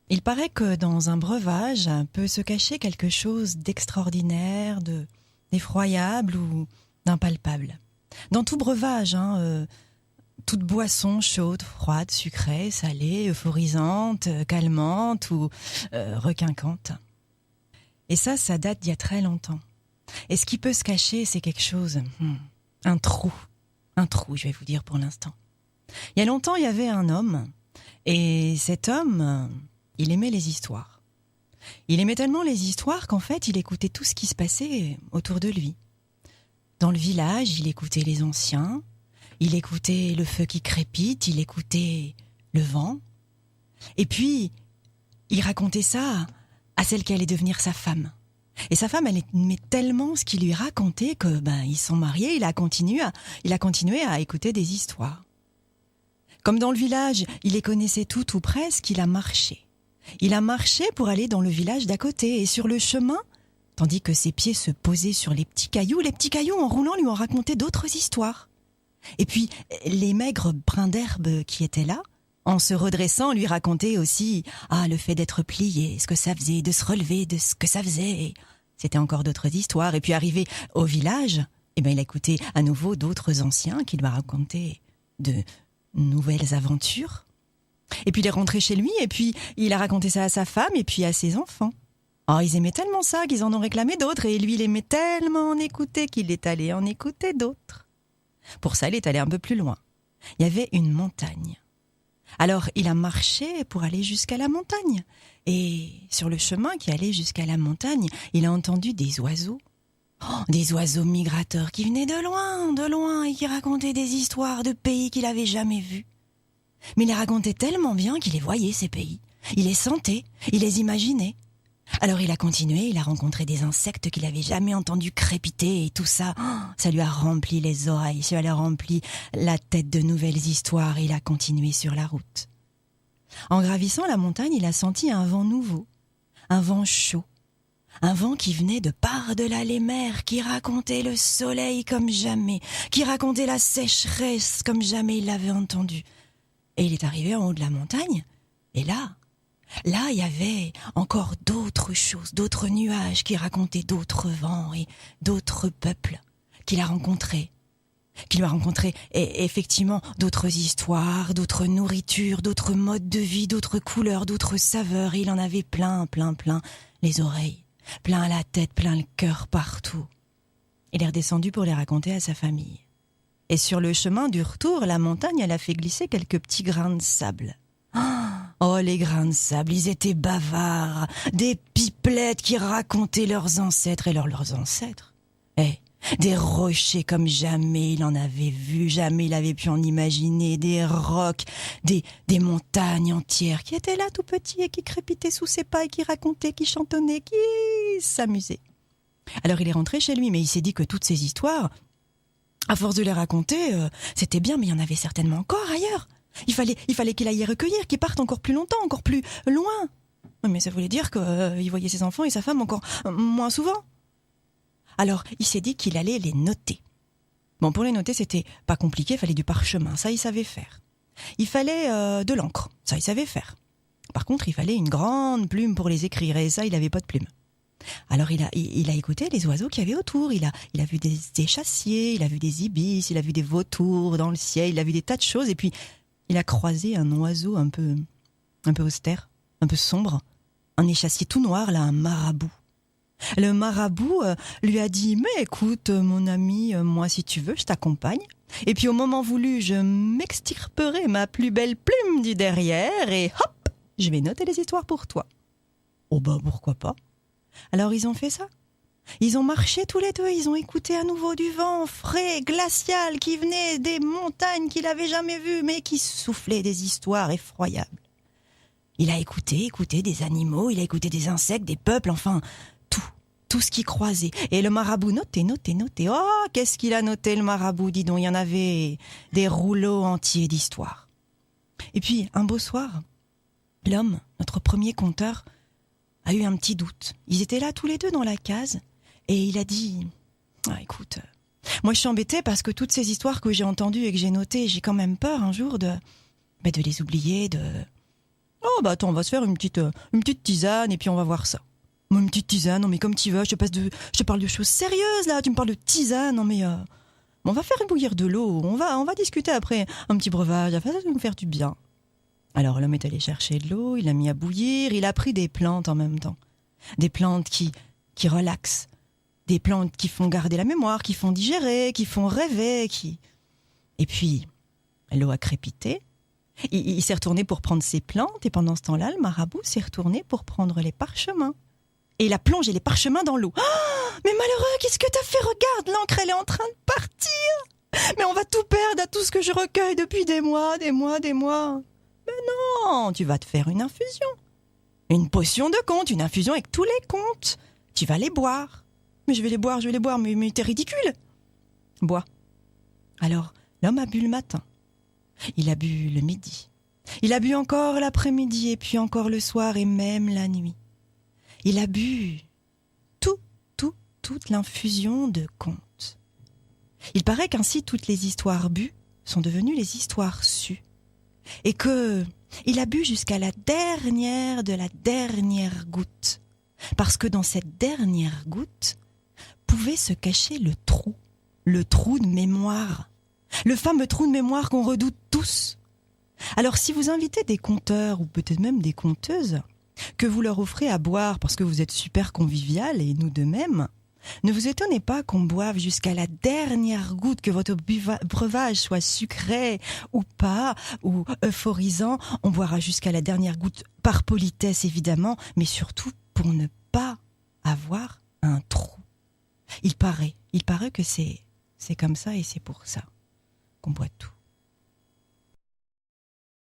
Il paraît que dans un breuvage peut se cacher quelque chose d'extraordinaire, d'effroyable ou d'impalpable. Dans tout breuvage, toute boisson chaude, froide, sucrée, salée, euphorisante, calmante ou requinquante. Et ça date d'il y a très longtemps. Et ce qui peut se cacher, c'est quelque chose, un trou, je vais vous dire pour l'instant. Il y a longtemps, il y avait un homme, et cet homme, il aimait les histoires. Il aimait tellement les histoires qu'en fait, il écoutait tout ce qui se passait autour de lui. Dans le village, il écoutait les anciens, il écoutait le feu qui crépite, il écoutait le vent. Et puis, il racontait ça à celle qui allait devenir sa femme. Et sa femme, elle aimait tellement ce qu'il lui racontait que, ils sont mariés, il a continué à écouter des histoires. Comme dans le village, il les connaissait toutes ou presque, il a marché. Il a marché pour aller dans le village d'à côté. Et sur le chemin, tandis que ses pieds se posaient sur les petits cailloux en roulant lui ont raconté d'autres histoires. Et puis, les maigres brins d'herbe qui étaient là, en se redressant, lui racontaient aussi le fait d'être plié, ce que ça faisait, de se relever, de ce que ça faisait. Et c'était encore d'autres histoires. Et puis, arrivé au village, il a écouté à nouveau d'autres anciens qui lui racontaient de nouvelles aventures. Et puis il est rentré chez lui, et puis il a raconté ça à sa femme, et puis à ses enfants. Ils aimaient tellement ça qu'ils en ont réclamé d'autres, et lui, il aimait tellement en écouter qu'il est allé en écouter d'autres. Pour ça, il est allé un peu plus loin. Il y avait une montagne. Alors, il a marché pour aller jusqu'à la montagne. Et sur le chemin qui allait jusqu'à la montagne, il a entendu des oiseaux. Des oiseaux migrateurs qui venaient de loin, et qui racontaient des histoires de pays qu'il n'avait jamais vus. Mais il les racontait tellement bien qu'il les voyait, ces pays. Il les sentait, il les imaginait. Alors il a continué, il a rencontré des insectes qu'il n'avait jamais entendus crépiter, et tout ça, ça lui a rempli les oreilles, ça lui a rempli la tête de nouvelles histoires, et il a continué sur la route. En gravissant la montagne, il a senti un vent nouveau, un vent chaud. Un vent qui venait de par-delà les mers, qui racontait le soleil comme jamais, qui racontait la sécheresse comme jamais il l'avait entendu. Et il est arrivé en haut de la montagne, et là, il y avait encore d'autres choses, d'autres nuages qui racontaient d'autres vents et d'autres peuples qu'il a rencontrés. Qui lui a rencontré et effectivement d'autres histoires, d'autres nourritures, d'autres modes de vie, d'autres couleurs, d'autres saveurs. Et il en avait plein les oreilles. Plein la tête, plein le cœur, partout. Il est redescendu pour les raconter à sa famille. Et sur le chemin du retour, la montagne, elle a fait glisser quelques petits grains de sable. Les grains de sable, ils étaient bavards. Des pipelettes qui racontaient leurs ancêtres et leurs ancêtres. Des rochers comme jamais il en avait vu, jamais il avait pu en imaginer, des rocs, des montagnes entières qui étaient là tout petits et qui crépitaient sous ses pas et qui racontaient, qui chantonnaient, qui s'amusaient. Alors il est rentré chez lui, mais il s'est dit que toutes ces histoires, à force de les raconter, c'était bien, mais il y en avait certainement encore ailleurs. Il fallait qu'il aille y recueillir, qu'il parte encore plus longtemps, encore plus loin. Mais ça voulait dire qu'il voyait ses enfants et sa femme encore moins souvent. Alors, il s'est dit qu'il allait les noter. Bon, pour les noter, c'était pas compliqué, il fallait du parchemin, ça il savait faire. Il fallait de l'encre, ça il savait faire. Par contre, il fallait une grande plume pour les écrire, et ça, il n'avait pas de plume. Alors, il a écouté les oiseaux qu'il y avait autour, il a vu des chassiers, il a vu des ibis, il a vu des vautours dans le ciel, il a vu des tas de choses, et puis il a croisé un oiseau un peu austère, un peu sombre, un échassier tout noir, là, un marabout. Le marabout lui a dit « Mais écoute, mon ami, moi si tu veux, je t'accompagne. Et puis au moment voulu, je m'extirperai ma plus belle plume du derrière et hop, je vais noter les histoires pour toi. » Pourquoi pas. Alors ils ont fait ça. Ils ont marché tous les deux, ils ont écouté à nouveau du vent frais, glacial, qui venait des montagnes qu'il n'avait jamais vues, mais qui soufflait des histoires effroyables. Il a écouté des animaux, il a écouté des insectes, des peuples, enfin... tout ce qu'il croisait. Et le marabout notait. Oh, qu'est-ce qu'il a noté, le marabout, dis donc, il y en avait des rouleaux entiers d'histoires. Et puis, un beau soir, l'homme, notre premier conteur, a eu un petit doute. Ils étaient là tous les deux dans la case, et il a dit « Écoute, moi je suis embêté parce que toutes ces histoires que j'ai entendues et que j'ai notées, j'ai quand même peur un jour de les oublier, Oh bah attends, on va se faire une petite tisane et puis on va voir ça. Moi, une petite tisane, non mais comme tu veux, je te parle de choses sérieuses là, tu me parles de tisane, non mais on va faire bouillir de l'eau, on va discuter après un petit breuvage, ça va nous faire du bien. Alors l'homme est allé chercher de l'eau, il l'a mis à bouillir, il a pris des plantes en même temps. Des plantes qui relaxent, des plantes qui font garder la mémoire, qui font digérer, qui font rêver, Et puis, l'eau a crépité. Il s'est retourné pour prendre ses plantes et pendant ce temps-là, le marabout s'est retourné pour prendre les parchemins. Et il a plongé les parchemins dans l'eau. Oh, mais malheureux, qu'est-ce que t'as fait? Regarde, l'encre, elle est en train de partir. Mais on va tout perdre à tout ce que je recueille depuis des mois. Mais non, tu vas te faire une infusion. Une potion de conte, une infusion avec tous les contes. Tu vas les boire. Mais je vais les boire, mais t'es ridicule. Bois. Alors, l'homme a bu le matin. Il a bu le midi. Il a bu encore l'après-midi et puis encore le soir et même la nuit. Il a bu toute l'infusion de contes. Il paraît qu'ainsi toutes les histoires bues sont devenues les histoires sues. Et que il a bu jusqu'à la dernière de la dernière goutte. Parce que dans cette dernière goutte pouvait se cacher le trou de mémoire. Le fameux trou de mémoire qu'on redoute tous. Alors si vous invitez des conteurs ou peut-être même des conteuses, que vous leur offrez à boire parce que vous êtes super convivial et nous de même, ne vous étonnez pas qu'on boive jusqu'à la dernière goutte, que votre breuvage soit sucré ou pas, ou euphorisant. On boira jusqu'à la dernière goutte par politesse évidemment, mais surtout pour ne pas avoir un trou. Il paraît que c'est comme ça et c'est pour ça qu'on boit tout.